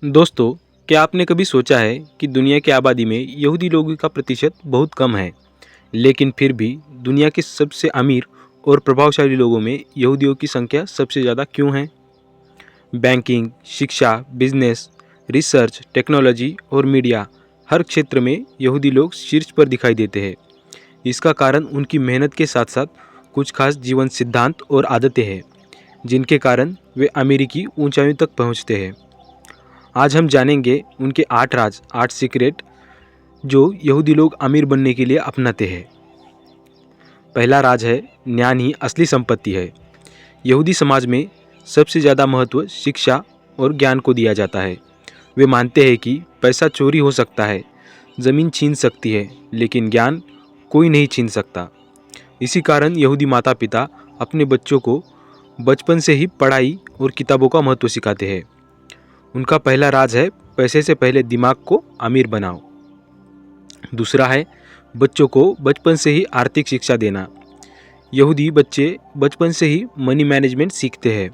दोस्तों, क्या आपने कभी सोचा है कि दुनिया की आबादी में यहूदी लोगों का प्रतिशत बहुत कम है, लेकिन फिर भी दुनिया के सबसे अमीर और प्रभावशाली लोगों में यहूदियों की संख्या सबसे ज़्यादा क्यों है? बैंकिंग, शिक्षा, बिजनेस, रिसर्च, टेक्नोलॉजी और मीडिया हर क्षेत्र में यहूदी लोग शीर्ष पर दिखाई देते हैं। इसका कारण उनकी मेहनत के साथ साथ कुछ खास जीवन सिद्धांत और आदतें हैं, जिनके कारण वे अमेरिकी ऊंचाइयों तक पहुंचते हैं। आज हम जानेंगे उनके 8 राज, 8 सीक्रेट जो यहूदी लोग अमीर बनने के लिए अपनाते हैं। पहला राज है, ज्ञान ही असली संपत्ति है। यहूदी समाज में सबसे ज़्यादा महत्व शिक्षा और ज्ञान को दिया जाता है। वे मानते हैं कि पैसा चोरी हो सकता है, ज़मीन छीन सकती है, लेकिन ज्ञान कोई नहीं छीन सकता। इसी कारण यहूदी माता पिता अपने बच्चों को बचपन से ही पढ़ाई और किताबों का महत्व सिखाते हैं। उनका पहला राज है, पैसे से पहले दिमाग को अमीर बनाओ। दूसरा है, बच्चों को बचपन से ही आर्थिक शिक्षा देना। यहूदी बच्चे बचपन से ही मनी मैनेजमेंट सीखते हैं।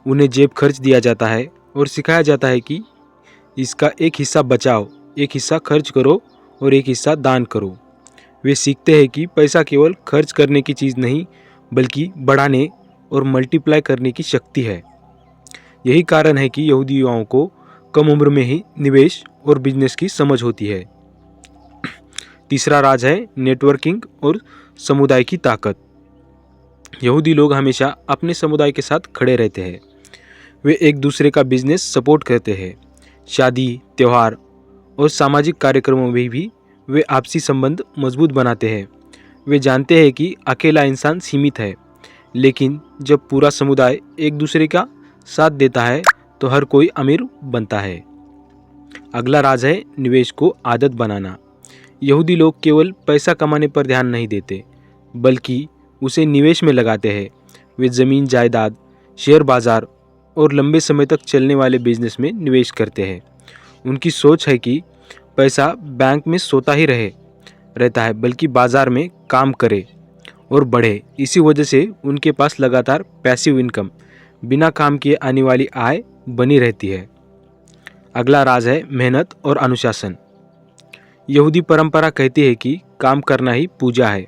उन्हें जेब खर्च दिया जाता है और सिखाया जाता है कि इसका एक हिस्सा बचाओ, एक हिस्सा खर्च करो और एक हिस्सा दान करो। वे सीखते हैं कि पैसा केवल खर्च करने की चीज़ नहीं, बल्कि बढ़ाने और मल्टीप्लाई करने की शक्ति है। यही कारण है कि यहूदी युवाओं को कम उम्र में ही निवेश और बिजनेस की समझ होती है। तीसरा राज है, नेटवर्किंग और समुदाय की ताकत। यहूदी लोग हमेशा अपने समुदाय के साथ खड़े रहते हैं। वे एक दूसरे का बिजनेस सपोर्ट करते हैं। शादी, त्यौहार और सामाजिक कार्यक्रमों में भी वे आपसी संबंध मजबूत बनाते हैं। वे जानते हैं कि अकेला इंसान सीमित है, लेकिन जब पूरा समुदाय एक दूसरे का साथ देता है तो हर कोई अमीर बनता है। अगला राज है, निवेश को आदत बनाना। यहूदी लोग केवल पैसा कमाने पर ध्यान नहीं देते, बल्कि उसे निवेश में लगाते हैं। वे ज़मीन, जायदाद, शेयर बाजार और लंबे समय तक चलने वाले बिजनेस में निवेश करते हैं। उनकी सोच है कि पैसा बैंक में सोता ही रहता है, बल्कि बाजार में काम करे और बढ़े। इसी वजह से उनके पास लगातार पैसिव इनकम, बिना काम किए आने वाली आय बनी रहती है। अगला राज है, मेहनत और अनुशासन। यहूदी परंपरा कहती है कि काम करना ही पूजा है।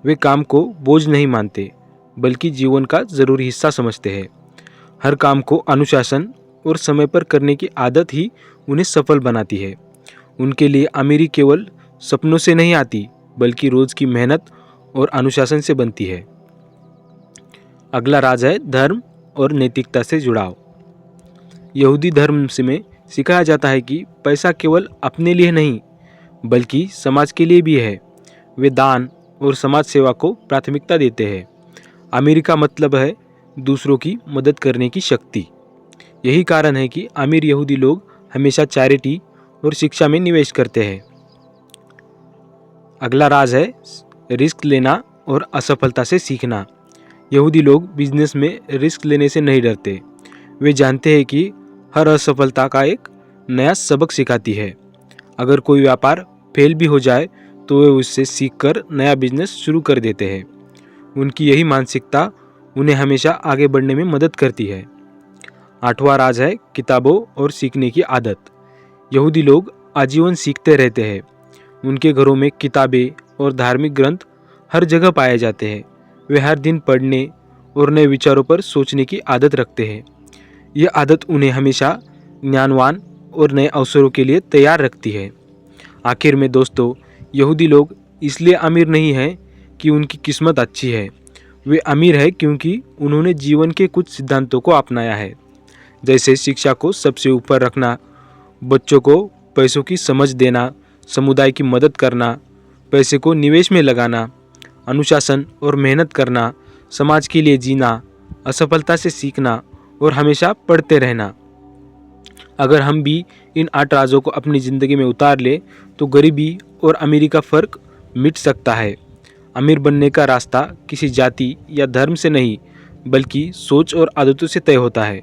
वे काम को बोझ नहीं मानते, बल्कि जीवन का ज़रूरी हिस्सा समझते हैं। हर काम को अनुशासन और समय पर करने की आदत ही उन्हें सफल बनाती है। उनके लिए अमीरी केवल सपनों से नहीं आती, बल्कि रोज़ की मेहनत और अनुशासन से बनती है। अगला राज है, धर्म और नैतिकता से जुड़ाव। यहूदी धर्म से में सिखाया जाता है कि पैसा केवल अपने लिए नहीं, बल्कि समाज के लिए भी है। वे दान और समाज सेवा को प्राथमिकता देते हैं। अमीरी का मतलब है दूसरों की मदद करने की शक्ति। यही कारण है कि अमीर यहूदी लोग हमेशा चैरिटी और शिक्षा में निवेश करते हैं। अगला राज है, रिस्क लेना और असफलता से सीखना। यहूदी लोग बिजनेस में रिस्क लेने से नहीं डरते। वे जानते हैं कि हर असफलता का एक नया सबक सिखाती है। अगर कोई व्यापार फेल भी हो जाए तो वे उससे सीखकर नया बिजनेस शुरू कर देते हैं। उनकी यही मानसिकता उन्हें हमेशा आगे बढ़ने में मदद करती है। आठवां राज है, किताबों और सीखने की आदत। यहूदी लोग आजीवन सीखते रहते हैं। उनके घरों में किताबें और धार्मिक ग्रंथ हर जगह पाए जाते हैं। वे हर दिन पढ़ने और नए विचारों पर सोचने की आदत रखते हैं। यह आदत उन्हें हमेशा ज्ञानवान और नए अवसरों के लिए तैयार रखती है। आखिर में दोस्तों, यहूदी लोग इसलिए अमीर नहीं हैं कि उनकी किस्मत अच्छी है। वे अमीर हैं क्योंकि उन्होंने जीवन के कुछ सिद्धांतों को अपनाया है, जैसे शिक्षा को सबसे ऊपर रखना, बच्चों को पैसों की समझ देना, समुदाय की मदद करना, पैसे को निवेश में लगाना, अनुशासन और मेहनत करना, समाज के लिए जीना, असफलता से सीखना और हमेशा पढ़ते रहना। अगर हम भी इन 8 राजों को अपनी ज़िंदगी में उतार ले तो गरीबी और अमीरी का फ़र्क मिट सकता है। अमीर बनने का रास्ता किसी जाति या धर्म से नहीं, बल्कि सोच और आदतों से तय होता है।